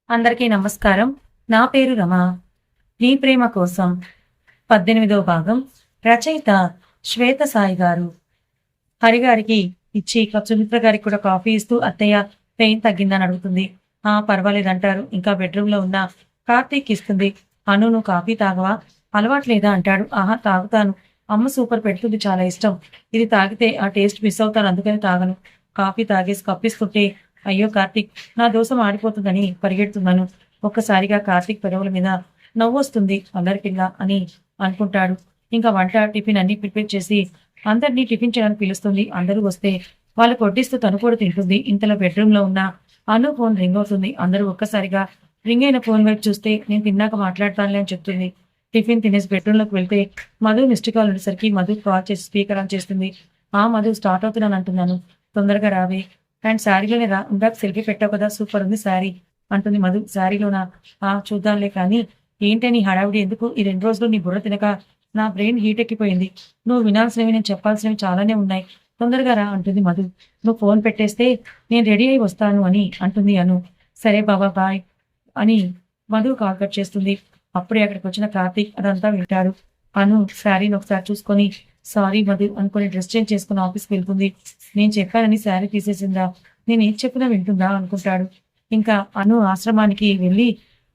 అందరికీ నమస్కారం. నా పేరు రమ. నీ ప్రేమ కోసం 18వ భాగం. రచయిత శ్వేత సాయి గారు. హరిగారికి ఇచ్చి సుమిత్ర గారికి కూడా కాఫీ ఇస్తూ అత్తయ్య పెయిన్ తగ్గిందని అడుగుతుంది. పర్వాలేదంటారు. ఇంకా బెడ్రూమ్‌లో ఉన్న కార్తీక్ ఇస్తుంది. అను నువ్వు కాఫీ తాగవా? అలవాట్లేదా అంటాడు. ఆహా! తాగుతాను. అమ్మ సూపర్ పెడుతుంది చాలా ఇష్టం. ఇది తాగితే ఆ టేస్ట్ మిస్ అవుతాను అందుకని తాగను. కాఫీ తాగేసి కప్పిస్తుంటే అయ్యో కార్తీక్ నా దోస మాడిపోతుందని పరిగెడుతున్నాను. ఒక్కసారిగా కార్తీక్ పెదవుల మీద నవ్వొస్తుంది. అల్లరిపిల్ల అని అనుకుంటాడు. ఇంకా వంట, టిఫిన్ అన్నీ ప్రిపేర్ చేసి అందరినీ టిఫిన్ చేయడానికి పిలుస్తుంది. అందరూ వస్తే వాళ్ళకి వడ్డిస్తూ తను కూడా తింటుంది. ఇంతలో బెడ్రూమ్‌లో ఉన్న అను ఫోన్ రింగ్ అవుతుంది. అందరూ ఒక్కసారిగా రింగ్ అయిన ఫోన్ వైపు చూస్తే నేను తిన్నాక మాట్లాడతానులే అని చెప్తుంది. టిఫిన్ తినేసి బెడ్రూమ్‌లోకి వెళ్తే మధు మిస్డ్ కాల్ ఉండేసరికి మధు కాల్ చేసి స్పీకర్ ఆన్ చేస్తుంది. మధు స్టార్ట్ అవుతున్నాను అంటున్నాను. తొందరగా రావే. అండ్ శారీలోనే రా. ఇందాక సెల్ఫీ పెట్టావు కదా! సూపర్ ఉంది శారీ అంటుంది మధు. శారీలోనా? చూద్దాంలే కానీ ఏంటే నీ హడావిడి ఎందుకు? ఈ 2 రోజులు నీ బుర్ర తినక నా బ్రెయిన్ హీట్ ఎక్కిపోయింది. నువ్వు వినాల్సినవి నేను చెప్పాల్సినవి చాలానే ఉన్నాయి. తొందరగా రా అంటుంది మధు. నువ్వు ఫోన్ పెట్టేస్తే నేను రెడీ అయి వస్తాను అని అంటుంది అను. సరే బాబా బాయ్ అని మధు కాల్ కట్ చేస్తుంది. అప్పుడే అక్కడికొచ్చిన కార్తీక్ అదంతా వింటాడు. అను శారీని ఒకసారి చూసుకొని సారీ మధు అనుకుని డ్రెస్ చేంజ్ చేసుకుని ఆఫీస్‌కి వెళ్తుంది. నేను చెప్పానని శారీ తీసేసిందా? నేనేం చెప్పినా వింటుందా అనుకుంటాడు. ఇంకా అను ఆశ్రమానికి వెళ్ళి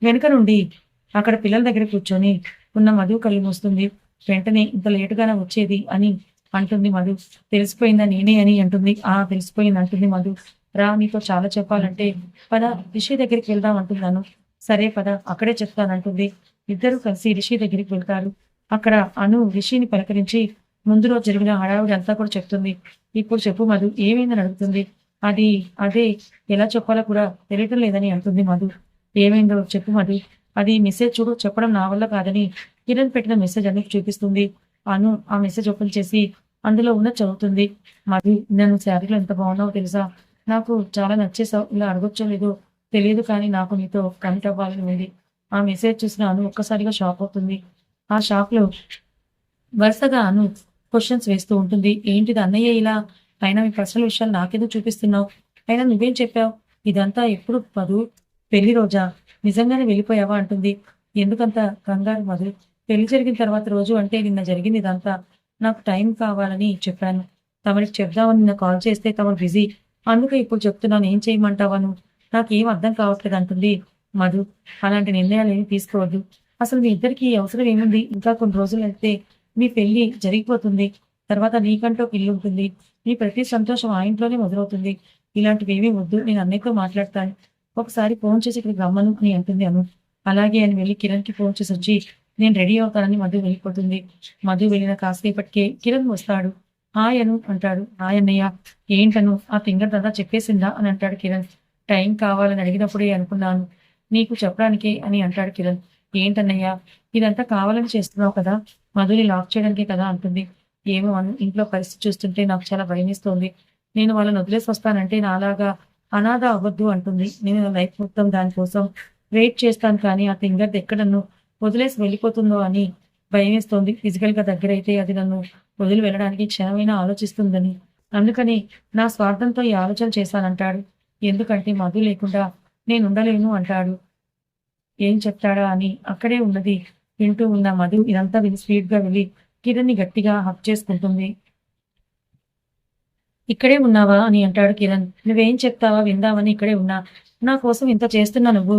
వెనుక నుండి అక్కడ పిల్లల దగ్గర కూర్చొని ఉన్న మధు కళ్ళు మూస్తుంది. వెంటనే ఇంత లేటుగానా వచ్చేది అని అంటుంది మధు. తెలిసిపోయిందా నేనే అని అంటుంది. తెలిసిపోయింది అంటుంది మధు. రా నీతో చాలా చెప్పాలంటే పద రిషి దగ్గరికి వెళ్దాం అంటున్నాను. సరే పద అక్కడే చెప్తానంటుంది. ఇద్దరూ కలిసి రిషి దగ్గరికి వెళ్తారు. అక్కడ అను రిషిని పలకరించి ముందు రోజు జరిగిన హడావిడి అంతా కూడా చెప్తుంది. ఇప్పుడు చెప్పు మధు ఏమైందని అడుగుతుంది. అదే ఎలా చెప్పాలో కూడా తెలియటం లేదని అంటుంది మధు. ఏమైందో చెప్పు మధు. అది మెసేజ్ చూడు చెప్పడం నా వల్ల కాదని కిరణ్ పెట్టిన మెసేజ్ అనేది చూపిస్తుంది. అను ఆ మెసేజ్ ఓపెన్ చేసి అందులో ఉన్నది చదువుతుంది. మధు నన్ను శారీలో ఎంత బాగున్నావో తెలుసా? నాకు చాలా నచ్చేసావు. ఇలా అడగొచ్చో లేదో తెలియదు కానీ నాకు నీతో కమిట్ అవ్వాలని ఉంది. ఆ మెసేజ్ చూసిన అను ఒక్కసారిగా షాక్ అవుతుంది. ఆ షాక్‌లో వరుసగా అను క్వెషన్స్ వేస్తూ ఉంటుంది. ఏంటిది అన్నయ్య ఇలా? అయినా మీ పర్సనల్ విషయాలు నాకెందుకు చూపిస్తున్నావు? అయినా నువ్వేం చెప్పావు? ఇదంతా ఎప్పుడు మధు? పెళ్లి రోజా? నిజంగానే వెళ్ళిపోయావా? అంటుంది. ఎందుకంత కంగారు మధు? పెళ్లి జరిగిన తర్వాత రోజు అంటే నిన్న జరిగింది ఇదంతా. నాకు టైం కావాలని చెప్పాను. తమరికి చెప్దామని నిన్న కాల్ చేస్తే తమరు బిజీ. అందుకే ఇప్పుడు చెప్తున్నాను. ఏం చేయమంటావా నువ్వు? నాకేం అర్థం కావట్లేదు అంటుంది మధు. అలాంటి నిర్ణయాలేమీ తీసుకోవద్దు. అసలు మీ ఇద్దరికీ అవసరం ఏముంది? ఇంకా కొన్ని రోజులైతే మీ పెళ్లి జరిగిపోతుంది. తర్వాత నీకంటూ ఒక ఇల్లు ఉంటుంది. నీ ప్రతి సంతోషం ఆ ఇంట్లోనే మొదలవుతుంది. ఇలాంటివేమీ వద్దు. నేను అన్నయ్యతో మాట్లాడతాను. ఒకసారి ఫోన్ చేసి ఇక్కడికి రమ్మను అని అంటుంది అను. అలాగే అని వెళ్ళి కిరణ్‌కి ఫోన్ చేసొచ్చి నేను రెడీ అవుతానని మధు వెళ్ళిపోతుంది. మధు వెళ్ళిన కాసేపటికే కిరణ్ వస్తాడు. హాయ్ అను అంటాడు. హాయ్ అన్నయ్య. ఏంటను ఆ ఫింగర్‌దంతా చెప్పేసిందా? అని అంటాడు కిరణ్. టైం కావాలని అడిగినప్పుడే అనుకున్నాను. నీకు చెప్పడానికే అని అంటాడు కిరణ్. ఏంటన్నయ్య ఇదంతా కావాలని చేస్తున్నావు కదా! మధుని లాక్ చేయడానికే కదా అంటుంది. ఏమో అను ఇంట్లో పరిస్థితి చూస్తుంటే నాకు చాలా భయమేస్తోంది. నేను వాళ్ళని వదిలేసి వస్తానంటే నాలాగా అనాథ అవ్వద్దు అంటుంది. నేను నా లైఫ్ మొత్తం దానికోసం వెయిట్ చేస్తాను కానీ ఆ ఫింగర్‌ది ఎక్కడ నన్ను వదిలేసి వెళ్ళిపోతుందో అని భయమేస్తోంది. ఫిజికల్‌గా దగ్గరైతే అది నన్ను వదిలి వెళ్ళడానికి క్షణమైనా ఆలోచిస్తుందని. అందుకని నా స్వార్థంతో ఈ ఆలోచన చేశానంటాడు. ఎందుకంటే మధు లేకుండా నేనుండలేను అంటాడు. ఏం చెప్తాడా అని అక్కడే ఉన్నది వింటూ ఉన్న మధు ఇదంతా విని స్పీడ్‌గా వెళ్ళి కిరణ్‌ని గట్టిగా హగ్ చేసుకుంటుంది. "ఇక్కడే ఉన్నావా?" అని అంటాడు కిరణ్. "నువ్వేం చెప్తావా విందామని ఇక్కడే ఉన్నా. నా కోసం ఇంత చేస్తున్నా నువ్వు.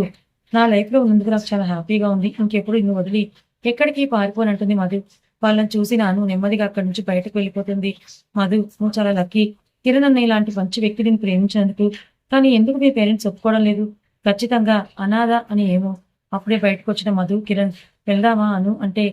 నా లైఫ్‌లో ఉన్నందుకు నాకు చాలా హ్యాపీగా ఉంది. ఇంకెప్పుడు నిన్ను వదిలి ఎక్కడికి పారిపోనంటుంది మధు. వాళ్ళని చూసి నాను నెమ్మదిగా అక్కడి నుంచి బయటకు వెళ్ళిపోతుంది. "మధు నువ్వు చాలా లక్కీ. కిరణ్ అన్న ఇలాంటి మంచి వ్యక్తిని నిన్ను ప్రేమించినందుకు. కానీ ఎందుకు మీ పేరెంట్స్ ఒప్పుకోవడం లేదు? ఖచ్చితంగా అనాథ అని ఏమో." అప్పుడే బయటకొచ్చిన మధు, కిరణ్ "వెళ్దామా అను" అంటే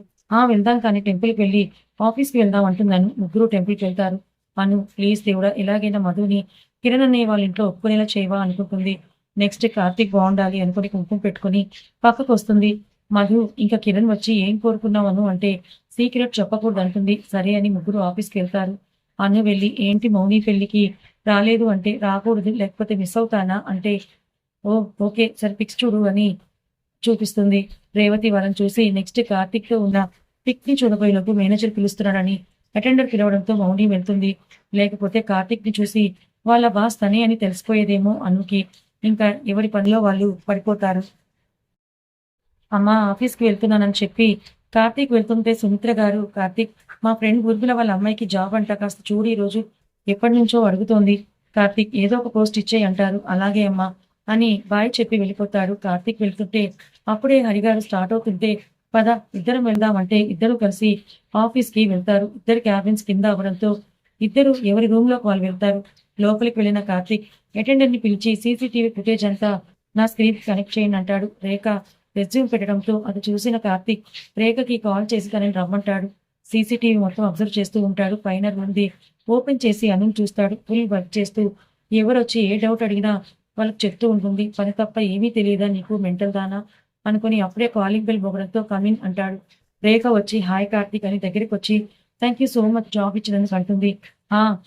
వెళ్దాం కానీ టెంపుల్‌కి వెళ్ళి ఆఫీస్‌కి వెళ్దాం అంటున్నాను. ముగ్గురు టెంపుల్‌కి వెళ్తారు. అను ప్లీజ్ దేవుడా ఎలాగైనా మధుని కిరణ్ అన్నయ్య వాళ్ళ ఇంట్లో ఒప్పుకునేలా చేయవా అనుకుంటుంది. నెక్స్ట్ కార్తీక్ బావుండాలి అనుకుని కుంకుమ పెట్టుకొని పక్కకొస్తుంది. మధు ఇంకా కిరణ్ వచ్చి ఏం కోరుకున్నావు అను అంటే సీక్రెట్ చెప్పకూడదు అంటుంది. సరే అని ముగ్గురు ఆఫీస్‌కెళ్తారు. అను వెళ్ళి ఏంటి మౌని పెళ్ళికి రాలేదు అంటే రాకూడదు లేకపోతే మిస్ అవుతానా అంటే ఓహ్! ఓకే. సరే పిక్స్ చూడు అని చూపిస్తుంది. రేవతి వాళ్ళని చూసి నెక్స్ట్ కార్తీక్‌తో ఉన్న పిక్‌ని చూడబోయేలోపు మేనేజర్ పిలుస్తున్నాడని అటెండర్ పిలవడంతో మౌని వెళ్తుంది. లేకపోతే కార్తీక్‌ని చూసి వాళ్ళ బాస్ తనే అని తెలిసిపోయేదేమో అనుకి. ఇంకా ఎవరి పనిలో వాళ్ళు పడిపోతారు. అమ్మ ఆఫీస్కి వెళ్తున్నానని చెప్పి కార్తీక్ వెళ్తుంటే సుమిత్ర గారు, కార్తీక్ మా ఫ్రెండ్ గురుకుల వాళ్ళ అమ్మాయికి జాబ్ అంట, కాస్త చూడు ఈరోజు ఎప్పటి నుంచో అడుగుతోంది. కార్తీక్ ఏదో ఒక పోస్ట్ ఇచ్చేయి అంటారు. అలాగే అమ్మా అని బాయ్ చెప్పి వెళ్ళిపోతాడు. కార్తీక్ వెళ్తుంటే అప్పుడే హరిగారు స్టార్ట్ అవుతుంటే పద ఇద్దరం వెళ్దామంటే ఇద్దరు కలిసి ఆఫీస్కి వెళ్తారు. ఇద్దరు క్యాబిన్స్ కింద అవ్వడంతో ఇద్దరు ఎవరి రూమ్ లోకి వాళ్ళు వెళ్తారు. లోపలికి వెళ్ళిన కార్తీక్ అటెండర్ ని పిలిచి సీసీటీవీ ఫుటేజ్ అంతా నా స్క్రీన్ కనెక్ట్ చేయండి అంటాడు. రేఖ రెజ్యూమ్ పెట్టడంతో అది చూసిన కార్తీక్ రేఖకి కాల్ చేసి తనని రమ్మంటాడు. సీసీటీవీ మొత్తం అబ్జర్వ్ చేస్తూ ఉంటాడు. పైన ఉంది ఓపెన్ చేసి అను చూస్తాడు. ఫుల్ వర్క్ చేస్తూ ఎవరొచ్చి ఏ డౌట్ అడిగినా వాళ్ళకి చెప్తూ ఉంటుంది. పని తప్ప ఏమీ తెలియదా నీకు, మెంటల్ దానా అనుకుని అప్పుడే కాలింగ్ బెల్ మోగడంతో కమిన్ అంటాడు. రేఖ వచ్చి హాయ్ కార్తీక్ అని దగ్గరికి వచ్చి thank you so much job ఇచ్చినందుకు అంటుంది.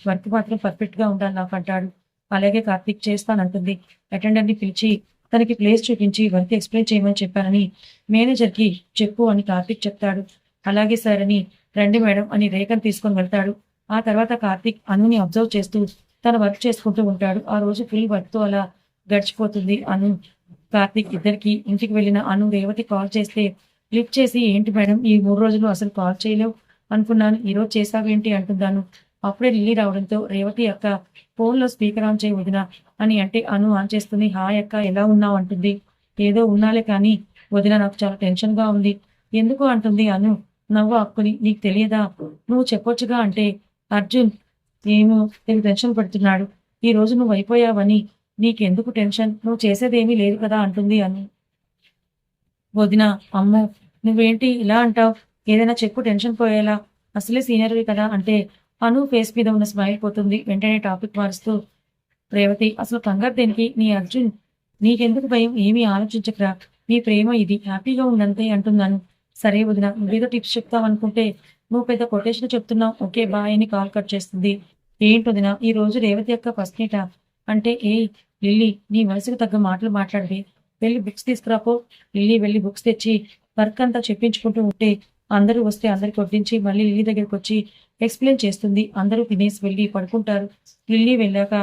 వర్క్ మాత్రం పర్ఫెక్ట్ గా ఉండాలి నాకు అంటాడు. అలాగే కార్తీక్ చేస్తానంటుంది. అటెండర్ ని పిలిచి తనకి ప్లేస్ చూపించి వర్క్ ఎక్స్ప్లెయిన్ చేయమని చెప్పానని మేనేజర్ కి చెప్పు అని కార్తీక్ చెప్తాడు. అలాగే సార్ అని రండి మేడం అని రేఖను తీసుకొని వెళ్తాడు. ఆ తర్వాత కార్తీక్ అనుని అబ్జర్వ్ చేస్తూ తన వర్క్ చేసుకుంటూ ఉంటాడు. ఆ రోజు ఫుల్ వర్క్ తో అలా గడిచిపోతుంది. అను కార్తీక్ ఇద్దరికి ఇంటికి వెళ్ళిన అను రేవతి కాల్ చేస్తే లిఫ్ట్ చేసి ఏంటి మేడం ఈ 3 రోజులు అసలు కాల్ చేయలేవు అనుకున్నాను, ఈరోజు చేసావేంటి అంటున్నాను. అప్పుడే లిల్లీ రావడంతో రేవతి అక్క ఫోన్లో స్పీకర్ ఆన్ చేయి వదిన అని అంటే అను ఆన్ చేస్తుంది. హాయ్ అక్క ఎలా ఉన్నావు అంటుంది. ఏదో ఉన్నాలే కానీ వదిన నాకు చాలా టెన్షన్ గా ఉంది. ఎందుకు అంటుంది అను నవ్వు ఆపుకుని. నీకు తెలియదా, నువ్వు చెప్పొచ్చుగా అంటే అర్జున్ ఏమో నేను టెన్షన్ పడుతున్నాడు. ఈ రోజు నువ్వు అయిపోయావని నీకెందుకు టెన్షన్, నువ్వు చేసేదేమీ లేదు కదా అంటుంది అను. వదిన అమ్మో నువ్వేంటి ఇలా అంటావు, ఏదైనా చెప్పు టెన్షన్ పోయేలా, అసలే సీనియర్వి కదా అంటే అను ఫేస్ మీద ఉన్న స్మైల్ పోతుంది. వెంటనే టాపిక్ మారుస్తూ రేవతి అసలు కంగారు దేనికి, నీ అర్జున్ నీకెందుకు భయం, ఏమీ ఆలోచించకరా, నీ ప్రేమ ఇది, హ్యాపీగా ఉందంతే అంటున్నాను. సరే వదిన నువ్వేదో టిప్స్ చెప్తావు అనుకుంటే నువ్వు పెద్ద కొటేషన్ చెప్తున్నావు, ఓకే బాయ్ అని కాల్ కట్ చేస్తుంది. ఏంటి వదిన ఈ రోజు రేవతి యొక్క ఫస్ట్ నీటా అంటే ఏ లిల్లీ నీ వయసుకు తగ్గ మాటలు మాట్లాడి వెళ్ళి బుక్స్ తీసుకురాపో. లిల్లీ వెళ్ళి బుక్స్ తెచ్చి వర్క్ అంతా చెప్పించుకుంటూ ఉంటే అందరూ వస్తే అందరికి వడ్డించి మళ్ళీ లిల్లీ దగ్గరికి వచ్చి ఎక్స్ప్లెయిన్ చేస్తుంది. అందరూ తినేసి వెళ్ళి పడుకుంటారు. లిల్లీ వెళ్ళాక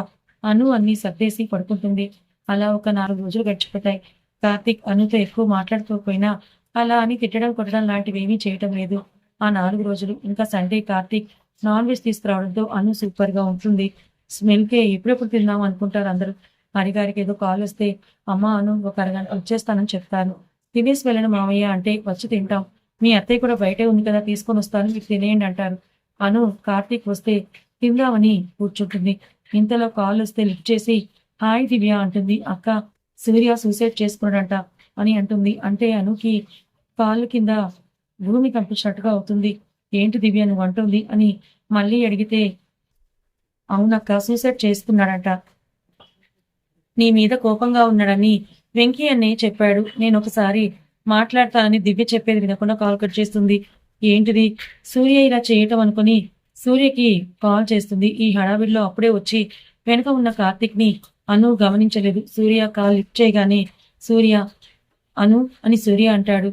అను అన్ని సర్దేసి పడుకుంటుంది. అలా ఒక 4 రోజులు గడిచిపోతాయి. కార్తీక్ అనుతో ఎక్కువ మాట్లాడుకోకపోయినా అలా అని తిట్టడం కొట్టడం లాంటివి ఏమీ చేయటం లేదు ఆ 4 రోజులు. ఇంకా సండే కార్తీక్ నాన్ వెజ్ తీసుకురావడంతో అను సూపర్ గా ఉంటుంది. స్మెల్కే ఎప్పుడెప్పుడు తిందాం అనుకుంటారు అందరూ. హరిగారికి ఏదో కాల్ వస్తే అమ్మ అను ఒక అరగంట వచ్చేస్తానని చెప్తాను, తినేసి వెళ్ళిన మామయ్య అంటే వచ్చి తింటాం, మీ అత్తయ్య కూడా బయటే ఉంది కదా తీసుకొని వస్తాను మీకు తినేయండి అంటారు. అను కార్తీక్ వస్తే తిందామని కూర్చుంటుంది. ఇంతలో కాల్ వస్తే లిఫ్ట్ చేసి హాయ్ దివ్య అంటుంది. అక్క సూర్య సూసైడ్ చేసుకున్నాడంట అని అంటుంది. అంటే అనుకి కాళ్ళు కింద భూమి కనిపించినట్టుగా అవుతుంది. ఏంటి దివ్య నువ్వు అంటుంది అని మళ్ళీ అడిగితే అవునక్క సూసైడ్ చేసుకున్నాడంట, నీ మీద కోపంగా ఉన్నాడని వెంకీ అన్నయ్య చెప్పాడు, నేను ఒకసారి మాట్లాడతానని దివ్య చెప్పేది వినకుండా కాల్ కట్ చేస్తుంది. ఏంటిది సూర్య ఇలా చేయటం అనుకుని సూర్యకి కాల్ చేస్తుంది. ఈ హడావిడిలో అప్పుడే వచ్చి వెనక ఉన్న కార్తీక్ ని అను గమనించలేదు. సూర్య కాల్ లిఫ్ట్ చేయగానే సూర్య అను అని సూర్య అంటాడు.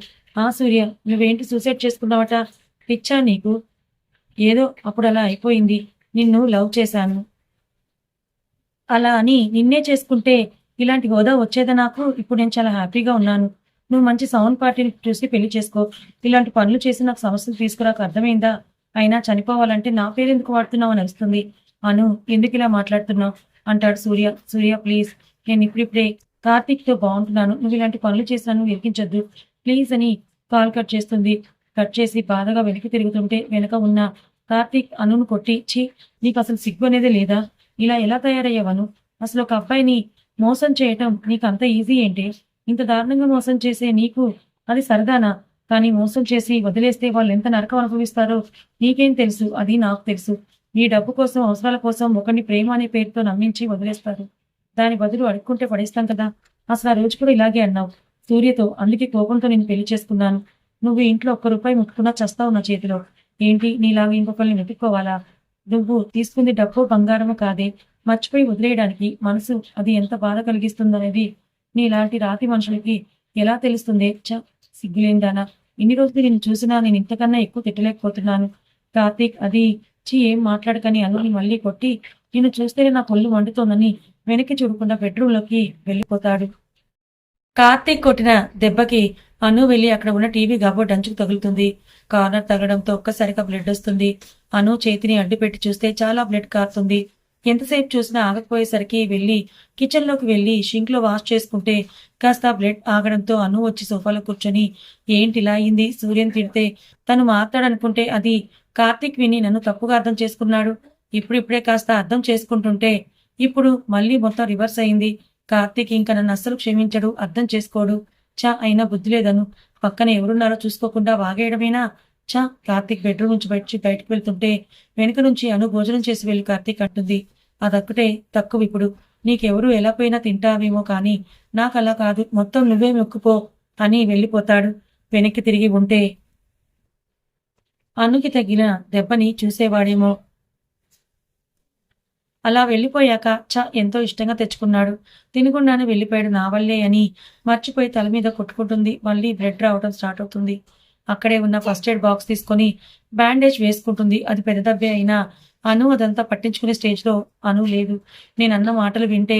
సూర్య నువ్వేంటి సూసైడ్ చేసుకున్నావట, పిచ్చా నీకు, ఏదో అప్పుడు అలా అయిపోయింది, నిన్ను లవ్ చేశాను అలా అని నిన్నే చేసుకుంటే ఇలాంటి హోదా వచ్చేదా నాకు, ఇప్పుడు నేను చాలా హ్యాపీగా ఉన్నాను, నువ్వు మంచి సౌండ్ పార్టీని చూసి పెళ్లి చేసుకో, ఇలాంటి పనులు చేసి నాకు సమస్యలు తీసుకురాక అర్థమైందా, అయినా చనిపోవాలంటే నా పేరు ఎందుకు వాడుతున్నావు అని అనిపిస్తుంది. అను ఎందుకు ఇలా మాట్లాడుతున్నావు అంటాడు సూర్య. సూర్య ప్లీజ్ నేను ఇప్పుడిప్పుడే కార్తీక్ తో బాగుంటున్నాను, నువ్వు ఇలాంటి పనులు చేసినా నువ్వు ఇరికించొద్దు ప్లీజ్ అని కాల్ కట్ చేస్తుంది. కట్ చేసి బాధగా వెనక్కి తిరుగుతుంటే వెనక ఉన్న కార్తీక్ అనును కొట్టి ఛీ నీకు అసలు సిగ్గు అనేదే లేదా, ఇలా ఎలా తయారయ్యావను, అసలు ఒక అబ్బాయిని మోసం చేయటం నీకు అంత ఈజీ ఏంటి, ఇంత దారుణంగా మోసం చేసే నీకు అది సరదానా, కానీ మోసం చేసి వదిలేస్తే వాళ్ళు ఎంత నరకం అనుభవిస్తారో నీకేం తెలుసు, అది నాకు తెలుసు, నీ డబ్బు కోసం అవసరాల కోసం ఒకరిని ప్రేమ అనే పేరుతో నమ్మించి వదిలేస్తారు, దాని బదులు అడుక్కుంటే పడేస్తాం కదా, అసలు ఆ రోజు కూడా ఇలాగే అన్నావు సూర్యతో, అందుకే కోపంతో నేను పెళ్లి చేసుకున్నాను, నువ్వు ఇంట్లో ₹1 ముట్టుకున్నా చస్తావు నా చేతిలో, ఏంటి నీలాగా ఇంకొకరిని వెతుక్కోవాలా, నువ్వు తీసుకుంది డబ్బు బంగారము కాదే, మర్చిపోయి వదిలేయడానికి మనసు అది ఎంత బాధ కలిగిస్తుందనేది నీలాంటి రాతి మనుషులకి ఎలా తెలుస్తుంది, సిగ్గులేందానా, ఇన్ని రోజులు నేను చూసినా నేను ఇంతకన్నా ఎక్కువ తిట్టలేకపోతున్నాను. కార్తీక్ అది ఏం మాట్లాడకని అనుని మళ్ళీ కొట్టి నిన్ను చూస్తేనే నా కొళ్ళు మండుతోందని వెనక్కి చూడకుండా బెడ్రూమ్లోకి వెళ్ళిపోతాడు. కార్తీక్ కొట్టిన దెబ్బకి అను వెళ్లి అక్కడ ఉన్న టీవీ కబోర్డ్ అంచుకు తగులుతుంది. కార్నర్ తగలడంతో ఒక్కసారిగా బ్లడ్ వస్తుంది. అను చేతిని అడ్డుపెట్టి చూస్తే చాలా బ్లడ్ కారుతుంది. ఎంతసేపు చూసినా ఆగకపోయేసరికి వెళ్లి కిచెన్ లోకి వెళ్లి షింక్ లో వాష్ చేసుకుంటే కాస్త బ్లడ్ ఆగడంతో అను వచ్చి సోఫాలో కూర్చొని ఏంటి ఇలా అయింది, సూర్యని తిడితే తను మాట్లాడనుకుంటే అది కార్తీక్ విని నన్ను తప్పుగా అర్థం చేసుకున్నాడు. ఇప్పుడిప్పుడే కాస్త అర్థం చేసుకుంటుంటే ఇప్పుడు మళ్ళీ మొత్తం రివర్స్ అయింది. కార్తీక్ ఇంకా నన్ను అస్సలు క్షమించడు, అర్థం చేసుకోడు. చా అయినా బుద్ధి లేదను. పక్కన ఎవరున్నారో చూసుకోకుండా వాగేయడమేనా? చా కార్తీక్ బెడ్రూమ్ నుంచి బయటకు వెళ్తుంటే వెనుక నుంచి అను భోజనం చేసి వెళ్ళి కార్తీక్ అంటుంది. అదొక్కటే తక్కువ ఇప్పుడు. నీకెవరు ఎలా పోయినా తింటావేమో కానీ నాకలా కాదు, మొత్తం నువ్వే మొక్కుపో అని వెళ్ళిపోతాడు. వెనక్కి తిరిగి ఉంటే అనుకి తగిన దెబ్బని చూసేవాడేమో. అలా వెళ్ళిపోయాక ఎంతో ఇష్టంగా తెచ్చుకున్నాడు. తినకుండానే వెళ్ళిపోయాడు నా వల్లే అని మర్చిపోయి తల మీద కొట్టుకుంటుంది. మళ్ళీ బ్లడ్ రావడం స్టార్ట్ అవుతుంది. అక్కడే ఉన్న ఫస్ట్ ఎయిడ్ బాక్స్ తీసుకొని బ్యాండేజ్ వేసుకుంటుంది. అది పెద్ద దెబ్బే అయినా అను అదంతా పట్టించుకునే స్టేజ్లో అను లేదు. నేనన్న మాటలు వింటే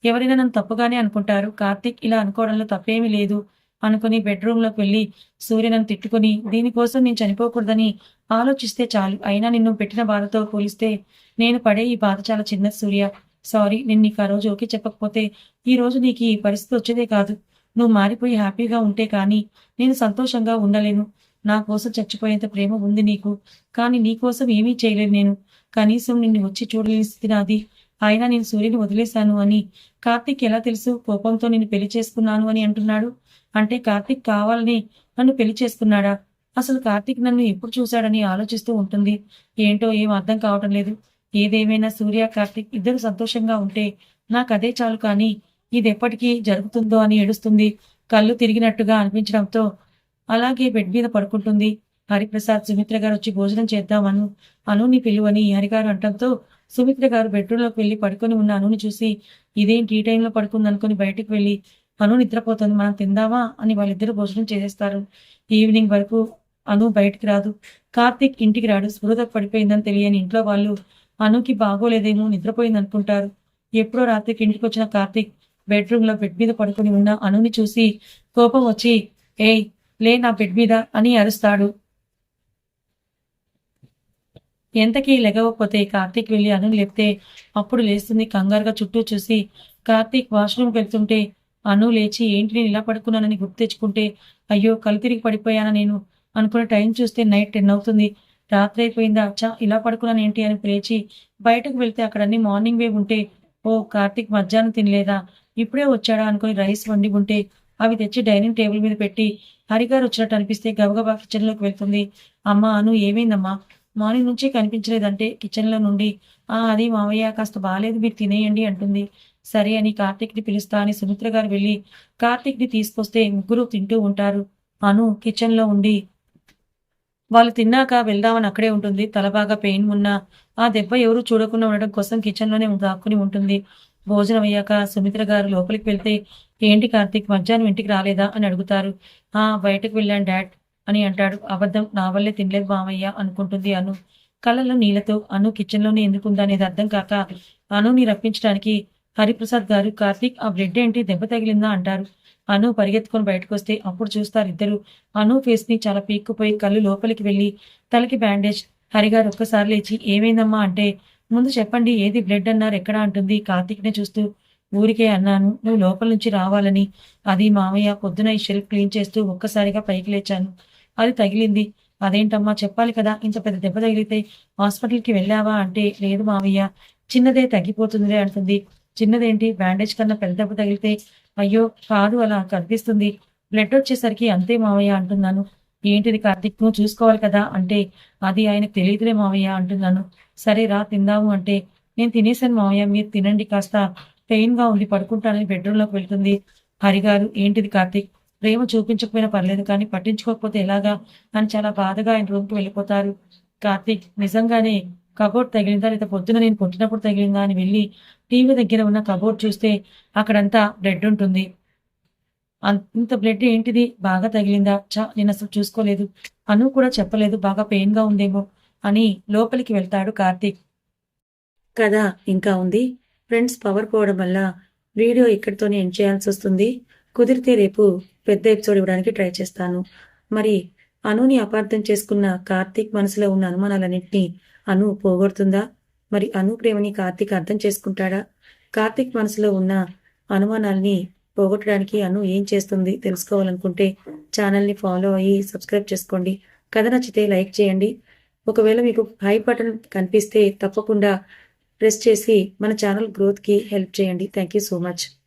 ఎవరైనా నన్ను తప్పుగానే అనుకుంటారు. కార్తీక్ ఇలా అనుకోవడంలో తప్పేమీ లేదు అనుకుని బెడ్రూమ్లోకి వెళ్ళి సూర్య నన్ను తిట్టుకుని దీనికోసం నేను చనిపోకూడదని ఆలోచిస్తే చాలు. అయినా నిన్ను పెట్టిన బాధతో పోలిస్తే నేను పడే ఈ బాధ చాలా చిన్నది సూర్య. సారీ, నేను నీకు ఆ రోజు ఓకే చెప్పకపోతే ఈ రోజు నీకు ఈ పరిస్థితి వచ్చేదే కాదు. నువ్వు మారిపోయి హ్యాపీగా ఉంటే కానీ నేను సంతోషంగా ఉండలేను. నా కోసం చచ్చిపోయేంత ప్రేమ ఉంది నీకు. కానీ నీ కోసం ఏమీ చేయలేను నేను. కనీసం నిన్ను వచ్చి చూడలేని స్థితి నాది. అయినా నేను సూర్యుని వదిలేశాను అని కార్తీక్ ఎలా తెలుసు? కోపంతో నిన్ను పెళ్లి చేసుకున్నాను అని అంటున్నాడు. అంటే కార్తీక్ కావాలని నన్ను పెళ్లి చేసుకున్నాడా? అసలు కార్తీక్ నన్ను ఎప్పుడు చూశాడని ఆలోచిస్తూ ఉంటుంది. ఏంటో ఏం అర్థం కావటం లేదు. ఏదేమైనా సూర్య, కార్తీక్ ఇద్దరు సంతోషంగా ఉంటే నాకు అదే చాలు. కానీ ఇది ఎప్పటికీ జరుగుతుందో అని ఏడుస్తుంది. కళ్ళు తిరిగినట్టుగా అనిపించడంతో అలాగే బెడ్ మీద పడుకుంటుంది. హరిప్రసాద్, సుమిత్ర గారు వచ్చి భోజనం చేద్దామను అనుని పిలువని హరిగారు అంటంతో సుమిత్ర గారు బెడ్రూమ్లోకి వెళ్లి పడుకొని ఉన్న అనుని చూసి ఇదేంటి ఈ టైంలో పడుకుంది అనుకుని బయటకు వెళ్లి అను నిద్రపోతుంది, మనం తిందామా అని వాళ్ళిద్దరూ భోజనం చేసేస్తారు. ఈవినింగ్ వరకు అను బయటికి రాదు. కార్తీక్ ఇంటికి రాడు. స్పృహ పడిపోయిందని తెలియని ఇంట్లో వాళ్ళు అనుకి బాగోలేదేమో, నిద్రపోయింది అనుకుంటారు. ఎప్పుడో రాత్రికి ఇంటికి వచ్చిన కార్తీక్ బెడ్రూమ్లో బెడ్ మీద పడుకుని ఉన్న అనుని చూసి కోపం వచ్చి ఏయ్ లే నా బెడ్ మీద అని అరుస్తాడు. ఎంతకీ లెగవకపోతే కార్తీక్ వెళ్ళి అను లేపితే అప్పుడు లేస్తుంది. కంగారుగా చుట్టూ చూసి కార్తీక్ వాష్రూమ్కి వెళ్తుంటే అను లేచి ఏంటి నేను ఇలా పడుకున్నానని గుర్తు తెచ్చుకుంటే అయ్యో కళ్ళు తిరిగి పడిపోయానా నేను అనుకున్న టైం చూస్తే నైట్ 10 అవుతుంది. రాత్రి అయిపోయిందా, ఇలా పడుకున్నాను ఏంటి అని లేచి బయటకు వెళ్తే అక్కడ అన్ని మార్నింగ్ వే ఉంటే ఓ కార్తీక్ మధ్యాహ్నం తినలేదా, ఇప్పుడే వచ్చాడా అనుకుని రైస్ వండి ఉంటే అవి తెచ్చి డైనింగ్ టేబుల్ మీద పెట్టి హరిగారు వచ్చినట్టు అనిపిస్తే గబగబా కిచెన్లోకి వెళ్తుంది. అమ్మ అను ఏమైందమ్మా, మార్నింగ్ నుంచి కనిపించలేదంటే కిచెన్లో నుండి అది మావయ్య కాస్త బాగాలేదు మీరు తినేయండి అంటుంది. సరే అని కార్తీక్ని పిలుస్తా అని సుమిత్ర గారు వెళ్ళి కార్తీక్ని తీసుకొస్తే ముగ్గురు తింటూ ఉంటారు. అను కిచెన్లో ఉండి వాళ్ళు తిన్నాక వెళ్దామని అక్కడే ఉంటుంది. తల బాగా పెయిన్ ఉన్నా ఆ దెబ్బ ఎవరు చూడకుండా ఉండడం కోసం కిచెన్లోనే దాక్కుని ఉంటుంది. భోజనం అయ్యాక సుమిత్ర గారు లోపలికి వెళ్తే ఏంటి కార్తీక్ మధ్యాహ్నం ఇంటికి రాలేదా అని అడుగుతారు. బయటకు వెళ్ళాను డాడ్ అని అంటాడు. అబద్ధం, నా వల్లే తినలేదు మామయ్య అనుకుంటుంది అను. కళ్ళలో నీళ్లతో అను కిచెన్లోనే ఎందుకుందా అనేది అర్థం కాక అనుని రప్పించడానికి హరిప్రసాద్ గారు కార్తీక్ ఆ బ్రెడ్ ఏంటి దెబ్బ తగిలిందా అంటారు. అను పరిగెత్తుకొని బయటకు వస్తే అప్పుడు చూస్తారు ఇద్దరు అను ఫేస్ ని చాలా పీక్కుపోయి కళ్ళు లోపలికి వెళ్ళి తలకి బ్యాండేజ్. హరిగారు ఒక్కసారి లేచి ఏమైందమ్మా అంటే ముందు చెప్పండి ఏది బ్లడ్ అన్నారు ఎక్కడా అంటుంది. కార్తీక్నే చూస్తూ ఊరికే అన్నాను నువ్వు లోపల నుంచి రావాలని. అది మామయ్య పొద్దున ఈ షెల్ఫ్ క్లీన్ చేస్తూ ఒక్కసారిగా పైకి లేచాను, అది తగిలింది. అదేంటమ్మా చెప్పాలి కదా, ఇంత పెద్ద దెబ్బ తగిలితే హాస్పిటల్కి వెళ్ళావా అంటే లేదు మామయ్య చిన్నదే తగ్గిపోతుందిలే అంటుంది. చిన్నదేంటి, బ్యాండేజ్ కన్నా పెద్ద దెబ్బ తగిలితే అయ్యో కాదు అలా కనిపిస్తుంది, బ్లడ్ వచ్చేసరికి అంతే మావయ్య అంటున్నాను. ఏంటిది కార్తీక్ నువ్వు చూసుకోవాలి కదా అంటే అది ఆయనకు తెలియదులే మావయ్య అంటున్నాను. సరే రా తిందాము అంటే నేను తినేసాను మావయ్య మీరు తినండి, కాస్త పెయిన్ గా ఉంది పడుకుంటానని బెడ్రూమ్లోకి వెళ్తుంది. హరిగారు ఏంటిది కార్తీక్, ప్రేమ చూపించకపోయినా పర్లేదు కానీ పట్టించుకోకపోతే ఎలాగా అని చాలా బాధగా ఆయన రూమ్కి వెళ్ళిపోతారు. కార్తీక్ నిజంగానే కబోర్డ్ తగిలిందా లేదా పొద్దున నేను కొట్టినప్పుడు తగిలిందా అని వెళ్ళి టీవీ దగ్గర ఉన్న కబోర్డ్ చూస్తే అక్కడంతా బ్లడ్ ఉంటుంది. ఇంత బ్లడ్ ఏంటిది, బాగా తగిలిందా, నేను అసలు చూసుకోలేదు, అను కూడా చెప్పలేదు, బాగా పెయిన్ గా ఉందేమో అని లోపలికి వెళ్తాడు కార్తీక్. కథ ఇంకా ఉంది. ఫ్రెండ్స్ పవర్ పోవడం వల్ల వీడియో ఇక్కడితోనే ఎండ్ చేయాల్సి వస్తుంది. కుదిరితే రేపు పెద్ద ఎపిసోడ్ ఇవ్వడానికి ట్రై చేస్తాను. మరి అనుని అపార్థం చేసుకున్న కార్తీక్ మనసులో ఉన్న అనుమానాలన్నింటినీ అను పోగొడుతుందా? మరి అను ప్రేమని కార్తీక్ అర్థం చేసుకుంటాడా? కార్తీక్ మనసులో ఉన్న అనుమానాల్ని పోగొట్టడానికి అను ఏం చేస్తుంది తెలుసుకోవాలనుకుంటే ఛానల్ని ఫాలో అయ్యి సబ్స్క్రైబ్ చేసుకోండి. కథ నచ్చితే లైక్ చేయండి. ఒకవేళ మీకు హైప్ బటన్ కనిపిస్తే తప్పకుండా ప్రెస్ చేసి మన ఛానల్ గ్రోత్కి హెల్ప్ చేయండి. Thank you so much.